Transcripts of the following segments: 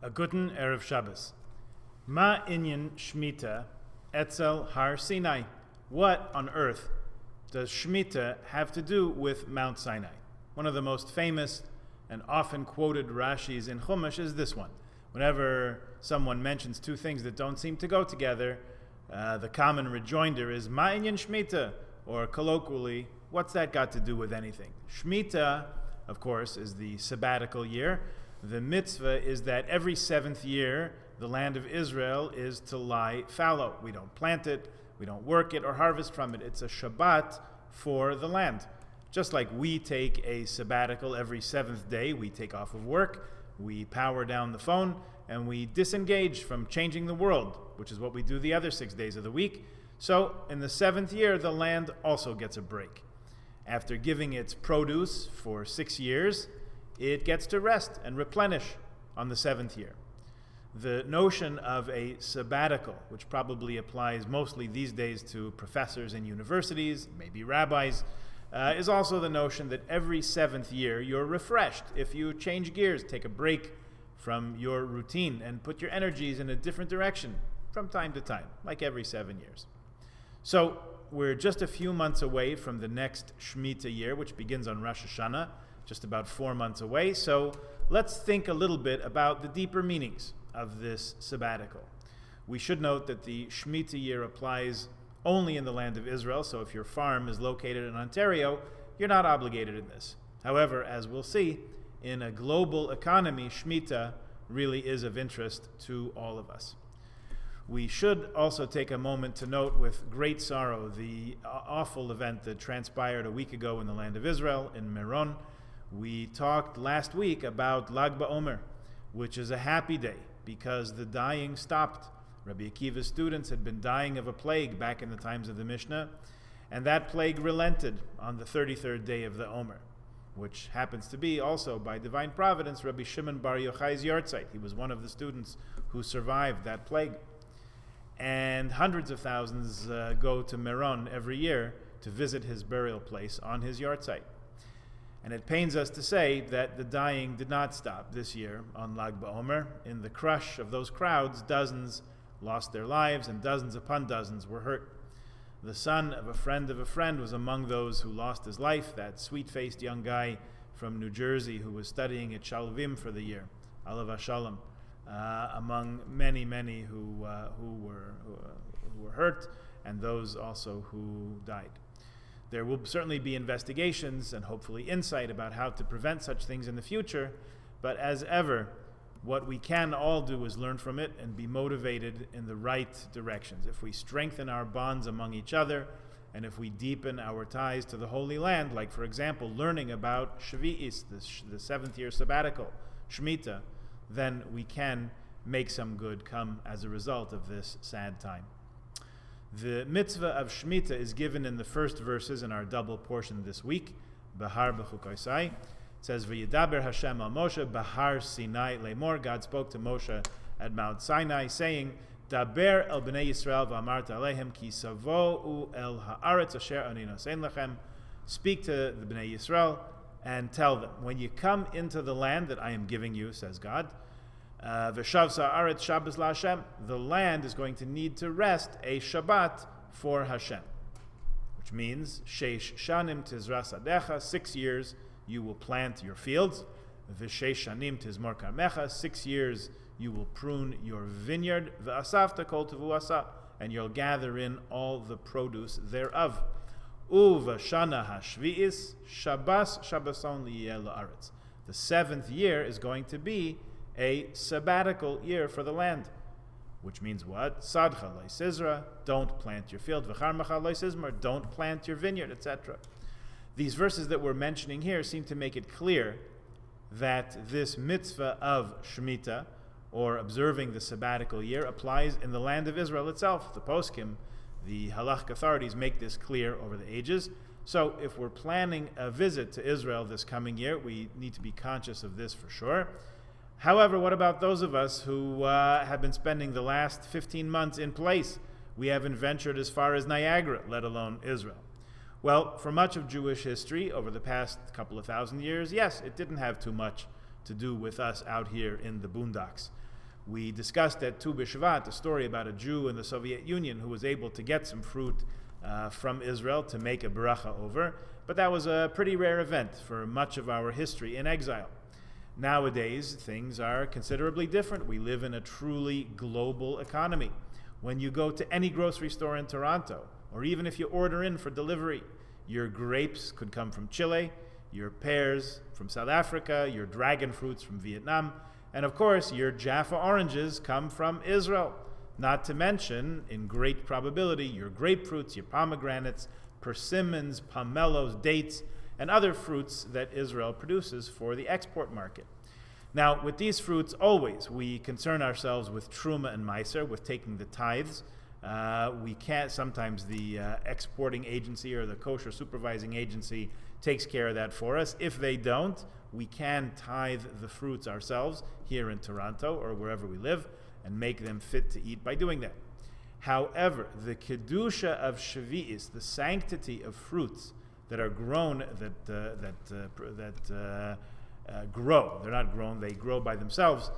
A guten Erev Shabbos. Ma inyan Shemitah etzel Har Sinai. What on earth does Shemitah have to do with Mount Sinai? One of the most famous and often quoted Rashis in Chumash is this one. Whenever someone mentions two things that don't seem to go together, the common rejoinder is Ma inyan Shemitah, or colloquially, what's that got to do with anything? Shemitah, of course, is the sabbatical year. The mitzvah is that every seventh year, the land of Israel is to lie fallow. We don't plant it, we don't work it or harvest from it. It's a Shabbat for the land. Just like we take a sabbatical every seventh day, we take off of work, we power down the phone, and we disengage from changing the world, which is what we do the other 6 days of the week. So in the seventh year, the land also gets a break. After giving its produce for 6 years, it gets to rest and replenish on the seventh year. The notion of a sabbatical, which probably applies mostly these days to professors in universities, maybe rabbis, is also the notion that every seventh year you're refreshed. If you change gears, take a break from your routine and put your energies in a different direction from time to time, like every 7 years. So we're just a few months away from the next Shemitah year, which begins on Rosh Hashanah, just about 4 months away. So let's think a little bit about the deeper meanings of this sabbatical. We should note that the Shemitah year applies only in the land of Israel, so if your farm is located in Ontario, you're not obligated in this. However, as we'll see, in a global economy, Shemitah really is of interest to all of us. We should also take a moment to note with great sorrow the awful event that transpired a week ago in the land of Israel, in Meron. We talked last week about Lag BaOmer, which is a happy day because the dying stopped. Rabbi Akiva's students had been dying of a plague back in the times of the Mishnah, and that plague relented on the 33rd day of the Omer, which happens to be also, by divine providence, Rabbi Shimon Bar Yochai's yahrzeit. He was one of the students who survived that plague. And hundreds of thousands go to Meron every year to visit his burial place on his yahrzeit. And it pains us to say that the dying did not stop this year on Lag BaOmer. In the crush of those crowds, dozens lost their lives and dozens upon dozens were hurt. The son of a friend was among those who lost his life, that sweet-faced young guy from New Jersey who was studying at Shalvim for the year, Alav Hashalom, among many who were hurt and those also who died. There will certainly be investigations and hopefully insight about how to prevent such things in the future, but as ever, what we can all do is learn from it and be motivated in the right directions. If we strengthen our bonds among each other, and if we deepen our ties to the Holy Land, like for example, learning about Shvi'is, the seventh year sabbatical, Shemitah, then we can make some good come as a result of this sad time. The mitzvah of Shemitah is given in the first verses in our double portion this week, Behar Bechukosai. It says, V'yidaber Hashem al Moshe, Behar Sinai Lemor. God spoke to Moshe at Mount Sinai, saying, Daber el bnei Yisrael v'amart alehem ki savo'u el ha'aretz asher ani nosein lechem. Speak to the bnei Yisrael and tell them, when you come into the land that I am giving you, says God, V'shav sa'aretz Shabbos la'Hashem, the land is going to need to rest a Shabbat for Hashem, which means Sheish shanim tizra sadecha, 6 years you will plant your fields. V'sheish shanim tizmor karmecha, 6 years you will prune your vineyard. V'asafta kol tevu asa, and you'll gather in all the produce thereof. Uv'shana hashvi'is Shabbos Shabboson liyeh la'aretz. The seventh year is going to be a sabbatical year for the land, which means what? Sadcha lo'isizra, don't plant your field. V'charmacha lo'isizmar, don't plant your vineyard, etc. These verses that we're mentioning here seem to make it clear that this mitzvah of Shemitah, or observing the sabbatical year, applies in the land of Israel itself. The poskim, the halachic authorities, make this clear over the ages. So if we're planning a visit to Israel this coming year, we need to be conscious of this for sure. However, what about those of us who have been spending the last 15 months in place? We haven't ventured as far as Niagara, let alone Israel. Well, for much of Jewish history over the past couple of thousand years, yes, it didn't have too much to do with us out here in the boondocks. We discussed at Tu B'Shvat a story about a Jew in the Soviet Union who was able to get some fruit from Israel to make a bracha over, but that was a pretty rare event for much of our history in exile. Nowadays, things are considerably different. We live in a truly global economy. When you go to any grocery store in Toronto, or even if you order in for delivery, your grapes could come from Chile, your pears from South Africa, your dragon fruits from Vietnam, and of course, your Jaffa oranges come from Israel. Not to mention, in great probability, your grapefruits, your pomegranates, persimmons, pomelos, dates, and other fruits that Israel produces for the export market. Now, with these fruits, always we concern ourselves with truma and meiser, with taking the tithes. We can't, sometimes the exporting agency or the kosher supervising agency takes care of that for us. If they don't, we can tithe the fruits ourselves here in Toronto or wherever we live and make them fit to eat by doing that. However, the kedusha of Shavi'is, the sanctity of fruits that are grown, grow, they're not grown, they grow by themselves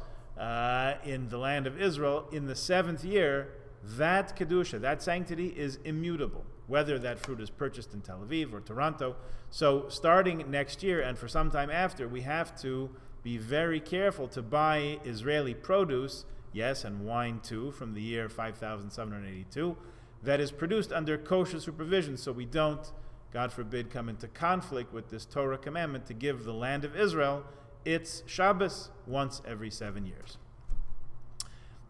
in the land of Israel, in the seventh year, that kedusha, that sanctity is immutable, whether that fruit is purchased in Tel Aviv or Toronto. So starting next year and for some time after, we have to be very careful to buy Israeli produce, yes, and wine too, from the year 5782, that is produced under kosher supervision, so we don't, God forbid, come into conflict with this Torah commandment to give the land of Israel its Shabbos once every 7 years.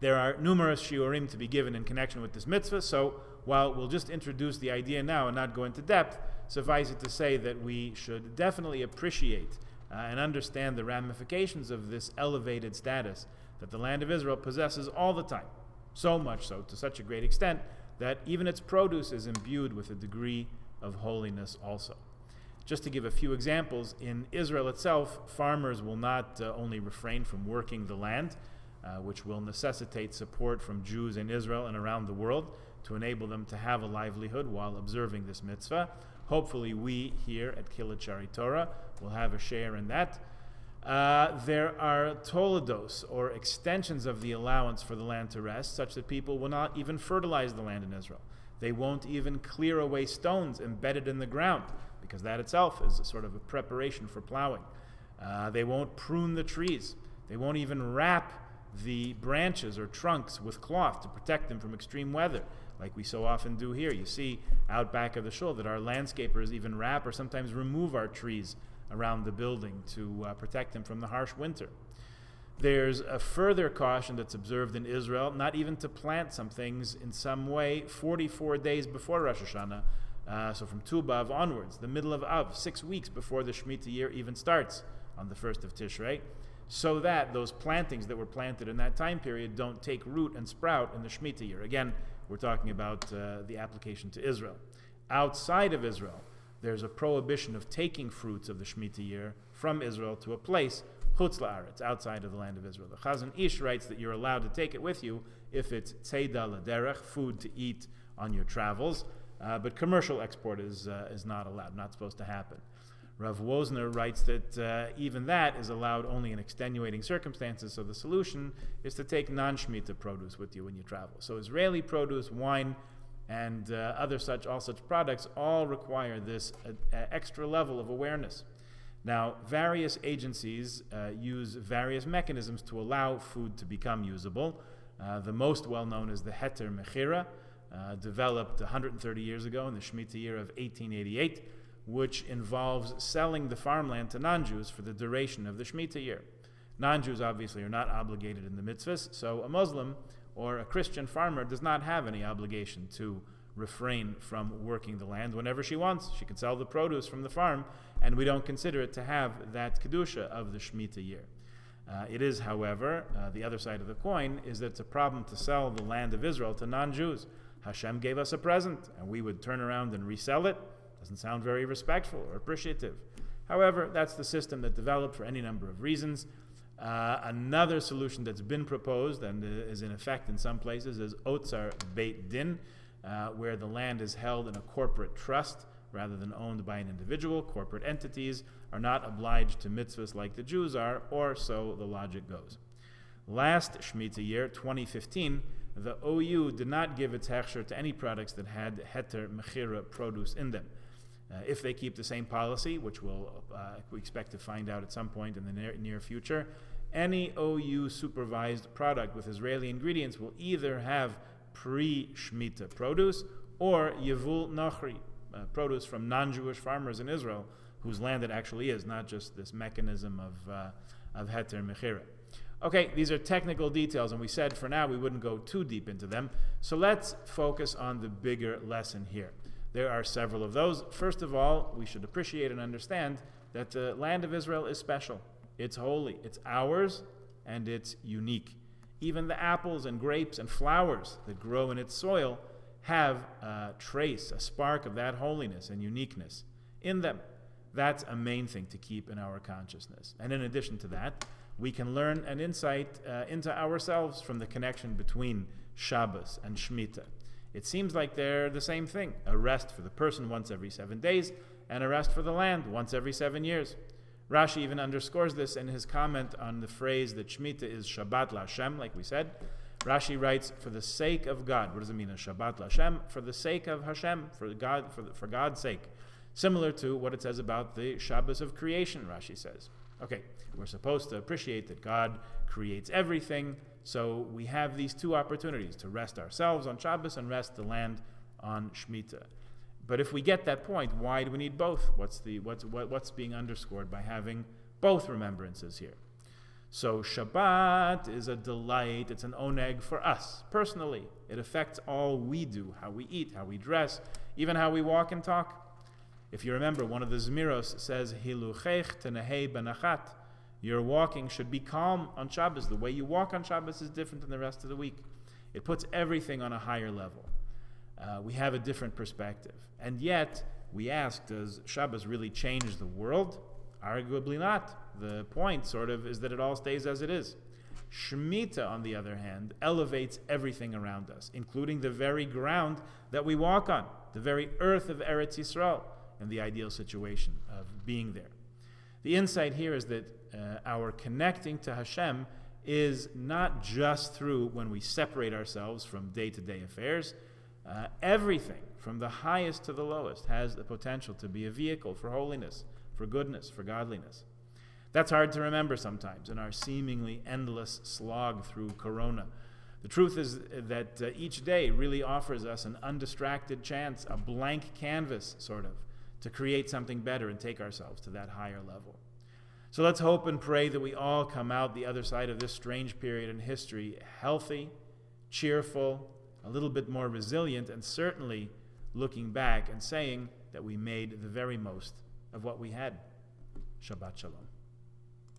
There are numerous shiurim to be given in connection with this mitzvah, so while we'll just introduce the idea now and not go into depth, suffice it to say that we should definitely appreciate and understand the ramifications of this elevated status that the land of Israel possesses all the time, so much so, to such a great extent, that even its produce is imbued with a degree of holiness also. Just to give a few examples, in Israel itself, farmers will not only refrain from working the land, which will necessitate support from Jews in Israel and around the world to enable them to have a livelihood while observing this mitzvah. Hopefully we here at Kilachari Torah will have a share in that. There are toledos, or extensions of the allowance for the land to rest, such that people will not even fertilize the land in Israel. They won't even clear away stones embedded in the ground, because that itself is a sort of a preparation for plowing. They won't prune the trees. They won't even wrap the branches or trunks with cloth to protect them from extreme weather, like we so often do here. You see out back of the shul that our landscapers even wrap or sometimes remove our trees around the building to protect them from the harsh winter. There's a further caution that's observed in Israel, not even to plant some things in some way 44 days before Rosh Hashanah, so from Tu B'Av onwards, the middle of Av, 6 weeks before the Shemitah year even starts on the 1st of Tishrei, so that those plantings that were planted in that time period don't take root and sprout in the Shemitah year. Again, we're talking about the application to Israel. Outside of Israel, there's a prohibition of taking fruits of the Shemitah year from Israel to a place, Chutz La'aretz, outside of the land of Israel. The Chazon Ish writes that you're allowed to take it with you if it's Tzeidah L'derech, food to eat on your travels, but commercial export is not allowed, not supposed to happen. Rav Wozner writes that even that is allowed only in extenuating circumstances, so the solution is to take non-Shemitah produce with you when you travel. So Israeli produce, wine, and all such products all require this extra level of awareness. Now, various agencies use various mechanisms to allow food to become usable. The most well-known is the Heter Mechira, developed 130 years ago in the Shemitah year of 1888, which involves selling the farmland to non-Jews for the duration of the Shemitah year. Non-Jews obviously are not obligated in the mitzvahs, so a Muslim or a Christian farmer does not have any obligation to refrain from working the land whenever she wants. She can sell the produce from the farm, and we don't consider it to have that kedusha of the Shemitah year. It is, however, the other side of the coin is that it's a problem to sell the land of Israel to non-Jews. Hashem gave us a present, and we would turn around and resell it. Doesn't sound very respectful or appreciative. However, that's the system that developed for any number of reasons. Another solution that's been proposed and is in effect in some places is Otzar Beit Din, where the land is held in a corporate trust rather than owned by an individual. Corporate entities are not obliged to mitzvahs like the Jews are, or so the logic goes. Last Shemitah year, 2015, the OU did not give its hechsher to any products that had heter mechira produce in them. If they keep the same policy, which we expect to find out at some point in the near future, any OU supervised product with Israeli ingredients will either have pre-Shemitah produce or Yevul Nachri, produce from non-Jewish farmers in Israel, whose land it actually is, not just this mechanism of heter mechira. Okay, these are technical details, and we said for now we wouldn't go too deep into them. So let's focus on the bigger lesson here. There are several of those. First of all, we should appreciate and understand that the land of Israel is special. It's holy, it's ours, and it's unique. Even the apples and grapes and flowers that grow in its soil have a trace, a spark of that holiness and uniqueness in them. That's a main thing to keep in our consciousness. And in addition to that, we can learn an insight into ourselves from the connection between Shabbos and Shemitah. It seems like they're the same thing, a rest for the person once every 7 days, and a rest for the land once every 7 years. Rashi even underscores this in his comment on the phrase that Shemitah is Shabbat LaHashem, like we said. Rashi writes, for the sake of God. What does it mean, a Shabbat LaHashem? For the sake of Hashem, for God's sake. Similar to what it says about the Shabbos of creation, Rashi says. Okay, we're supposed to appreciate that God creates everything, so we have these two opportunities, to rest ourselves on Shabbos and rest the land on Shemitah. But if we get that point, why do we need both? What's being underscored by having both remembrances here? So Shabbat is a delight, it's an oneg for us, personally. It affects all we do, how we eat, how we dress, even how we walk and talk. If you remember, one of the Zmiros says, Hiluchech tenehei benachat. Your walking should be calm on Shabbos. The way you walk on Shabbos is different than the rest of the week. It puts everything on a higher level. We have a different perspective. And yet, we ask, does Shabbos really change the world? Arguably not. The point, sort of, is that it all stays as it is. Shemitah, on the other hand, elevates everything around us, including the very ground that we walk on, the very earth of Eretz Yisrael, and the ideal situation of being there. The insight here is that our connecting to Hashem is not just through when we separate ourselves from day-to-day affairs. Everything, from the highest to the lowest, has the potential to be a vehicle for holiness, for goodness, for godliness. That's hard to remember sometimes in our seemingly endless slog through Corona. The truth is that each day really offers us an undistracted chance, a blank canvas, sort of, to create something better and take ourselves to that higher level. So let's hope and pray that we all come out the other side of this strange period in history healthy, cheerful, a little bit more resilient, and certainly looking back and saying that we made the very most of what we had. Shabbat Shalom.